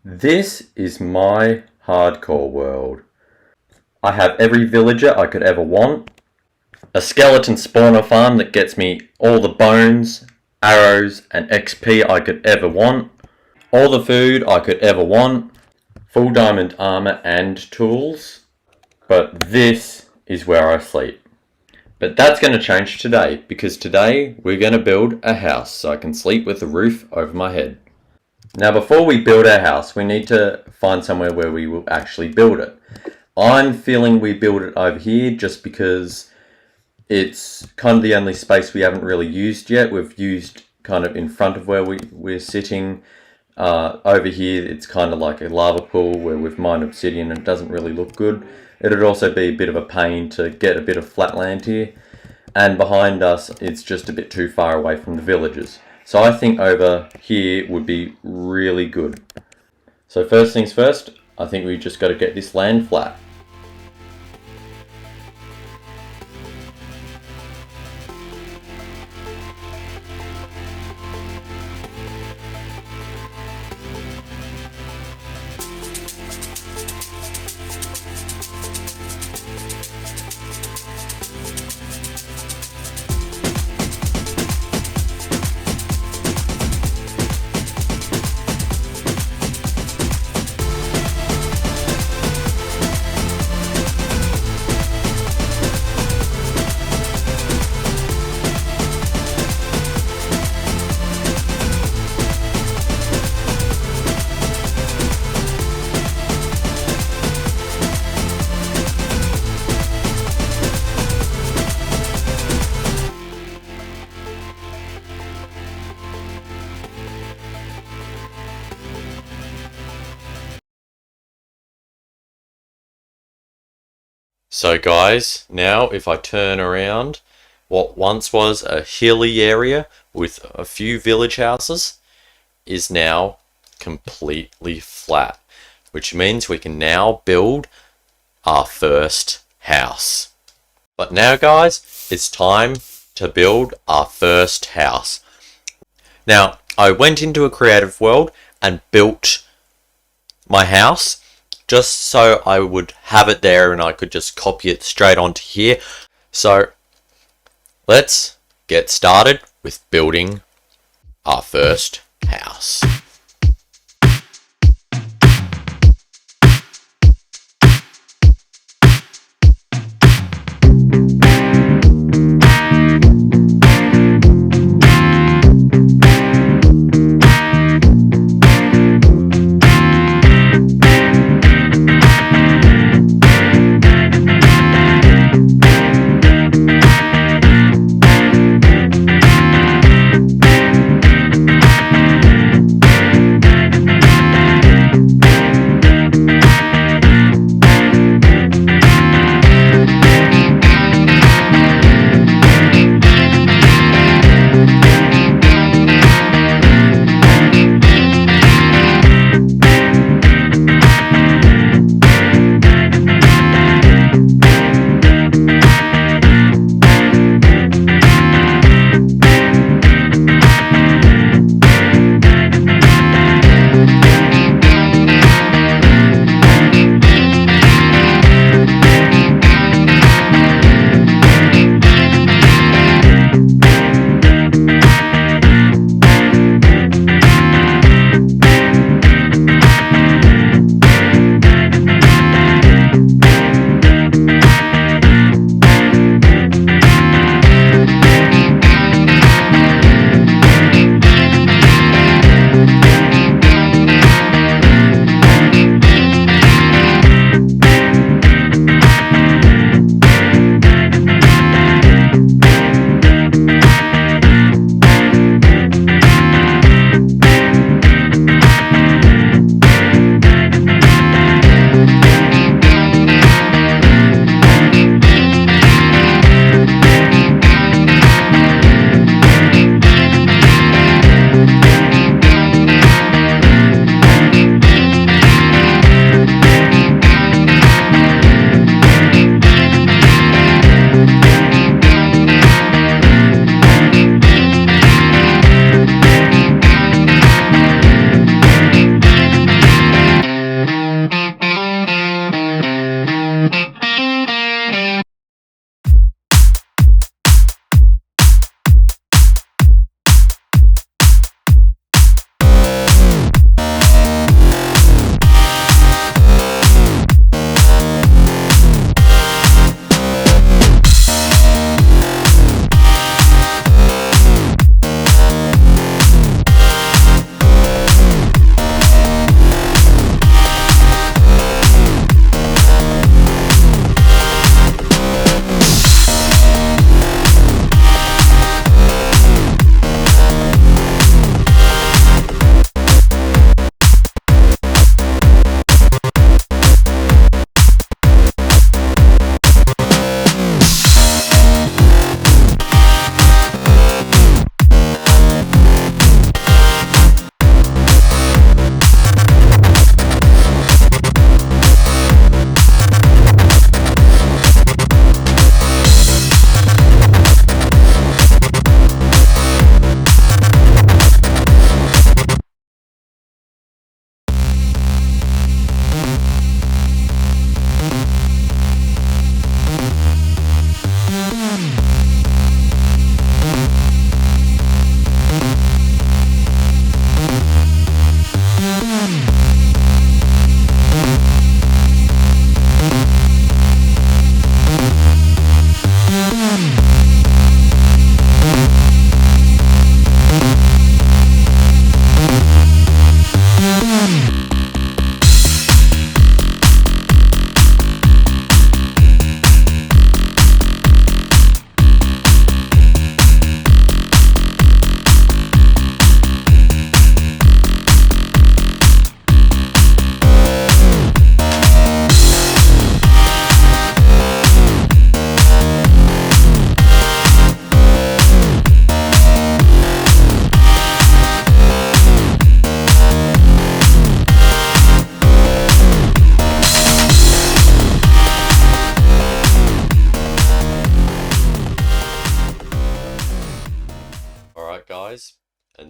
This is my hardcore world. I have every villager I could ever want. A skeleton spawner farm that gets me all the bones, arrows and XP I could ever want. All the food I could ever want. Full diamond armor and tools. But this is where I sleep. But that's going to change today, because today we're going to build a house so I can sleep with a roof over my head. Now before we build our house, we need to find somewhere where we will actually build it. I'm feeling we build it over here just because it's kind of the only space we haven't really used yet. We've used kind of in front of where we're sitting. Over here it's kind of like a lava pool where we've mined obsidian and it doesn't really look good. It'd also be a bit of a pain to get a bit of flat land here. And behind us it's just a bit too far away from the villages. So I think over here would be really good. So first things first, I think we just got to get this land flat. So guys, now if I turn around, what once was a hilly area with a few village houses is now completely flat, which means we can now build our first house. But now guys, it's time to build our first house. Now, I went into a creative world and built my house just so I would have it there and I could just copy it straight onto here. So let's get started with building our first house.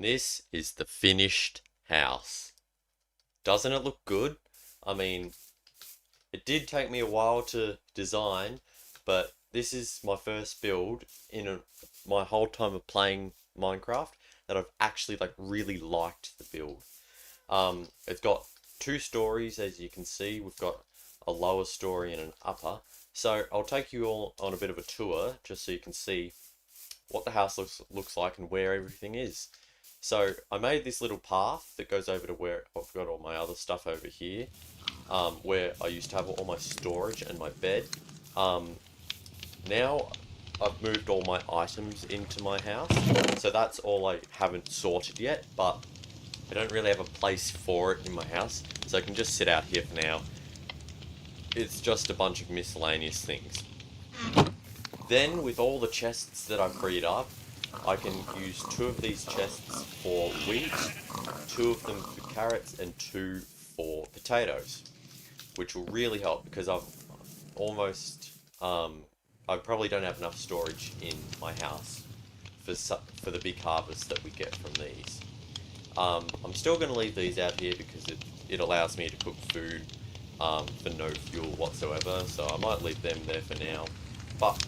And this is the finished house. Doesn't it look good? I mean, it did take me a while to design, but this is my first build in my whole time of playing Minecraft that I've actually like really liked the build. It's got two stories, as you can see. We've got a lower story and an upper. So I'll take you all on a bit of a tour just so you can see what the house looks like and where everything is. So I made this little path that goes over to where I've got all my other stuff over here, where I used to have all my storage and my bed. Now I've moved all my items into my house, so that's all I haven't sorted yet, but I don't really have a place for it in my house, so I can just sit out here for now. It's just a bunch of miscellaneous things. Then, with all the chests that I've freed up, I can use two of these chests for wheat, two of them for carrots, and two for potatoes, which will really help because I probably don't have enough storage in my house for the big harvest that we get from these. I'm still going to leave these out here because it allows me to cook food for no fuel whatsoever, so I might leave them there for now. But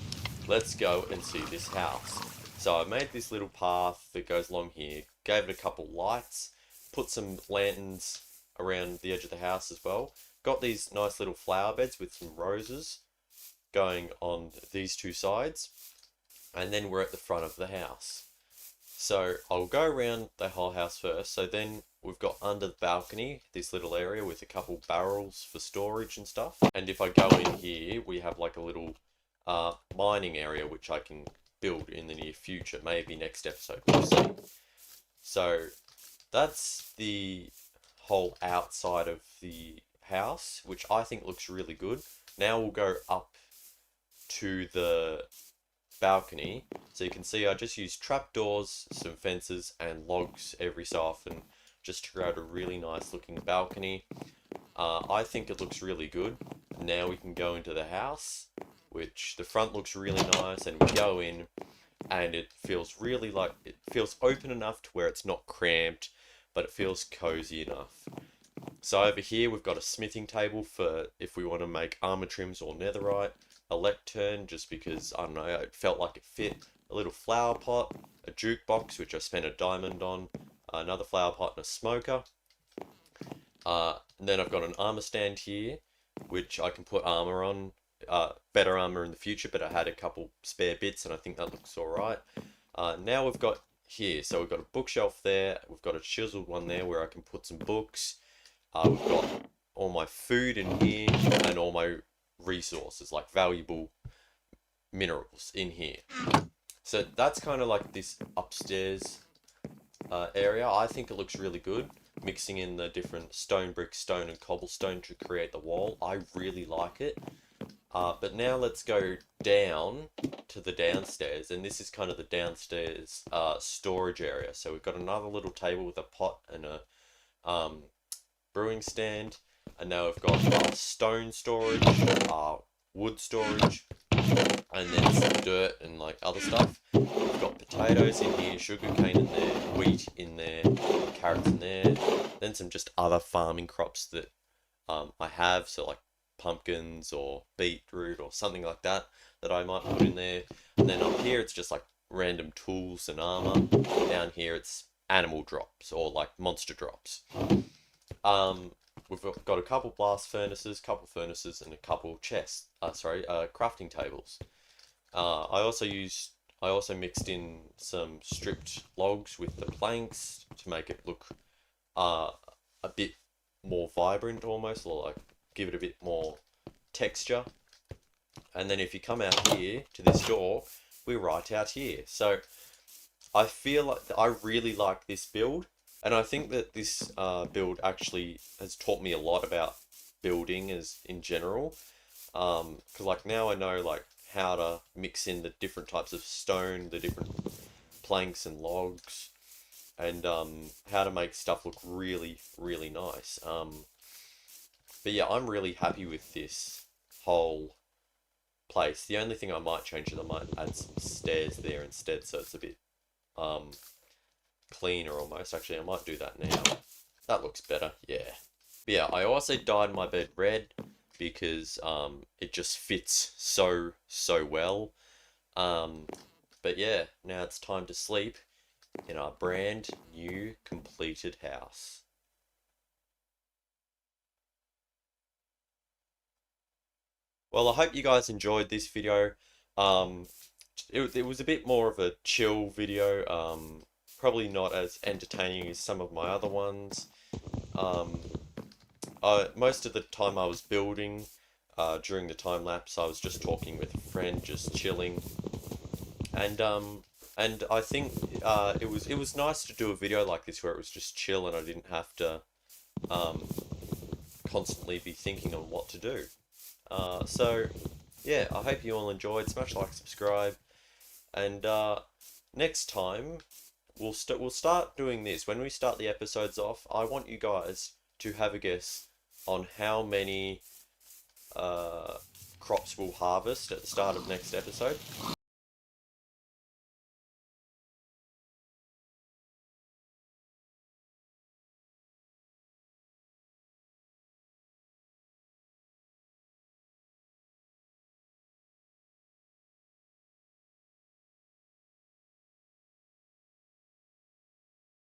let's go and see this house. So I made this little path that goes along here, gave it a couple lights, put some lanterns around the edge of the house as well. Got these nice little flower beds with some roses going on these two sides, and then we're at the front of the house. So I'll go around the whole house first. So then we've got under the balcony this little area with a couple barrels for storage and stuff. And if I go in here, we have like a little mining area which I can build in the near future, maybe next episode, we'll see. So that's the whole outside of the house, which I think looks really good. Now we'll go up to the balcony. So you can see I just use trapdoors, some fences and logs every so often just to create a really nice looking balcony. I think it looks really good. Now we can go into the house, which the front looks really nice, and we go in and it feels really like, it feels open enough to where it's not cramped, but it feels cozy enough. So over here we've got a smithing table for if we want to make armor trims or netherite, a lectern just because, I don't know, it felt like it fit, a little flower pot, a jukebox which I spent a diamond on, another flower pot and a smoker. And then I've got an armor stand here which I can put armor on, better armor in the future, but I had a couple spare bits and I think that looks alright. Now we've got here, so we've got a bookshelf there, we've got a chiseled one there where I can put some books. We've got all my food in here and all my resources, like valuable minerals in here. So that's kind of like this upstairs area. I think it looks really good, mixing in the different stone, brick, stone and cobblestone to create the wall. I really like it. But now let's go down to the downstairs, and this is kind of the downstairs storage area. So we've got another little table with a pot and a brewing stand, and now we've got stone storage, wood storage, and then some dirt and like other stuff. We've got potatoes in here, sugarcane in there, wheat in there, carrots in there, then some just other farming crops that I have, so like pumpkins or beetroot or something like that I might put in there. And then up here it's just like random tools and armor. Down here it's animal drops or like monster drops. We've got a couple blast furnaces, and a couple chests. Crafting tables. I also mixed in some stripped logs with the planks to make it look a bit more vibrant, almost, or like give it a bit more texture. And then if you come out here to this door, we're right out here. So I feel like I really like this build. And I think that this build actually has taught me a lot about building as in general. Because like now I know like how to mix in the different types of stone, the different planks and logs, and how to make stuff look really, really nice. But yeah, I'm really happy with this whole place. The only thing I might change is I might add some stairs there instead, so it's a bit cleaner almost. Actually, I might do that now. That looks better, yeah. But yeah, I also dyed my bed red because it just fits so well. But yeah, now it's time to sleep in our brand new completed house. Well, I hope you guys enjoyed this video. Um, it was a bit more of a chill video. Probably not as entertaining as some of my other ones. Um, most of the time I was building, during the time lapse, I was just talking with a friend, just chilling, and I think it was nice to do a video like this where it was just chill and I didn't have to um, constantly be thinking on what to do. So yeah, I hope you all enjoyed. Smash like, subscribe, and next time we'll start doing this. When we start the episodes off, I want you guys to have a guess on how many crops we'll harvest at the start of next episode.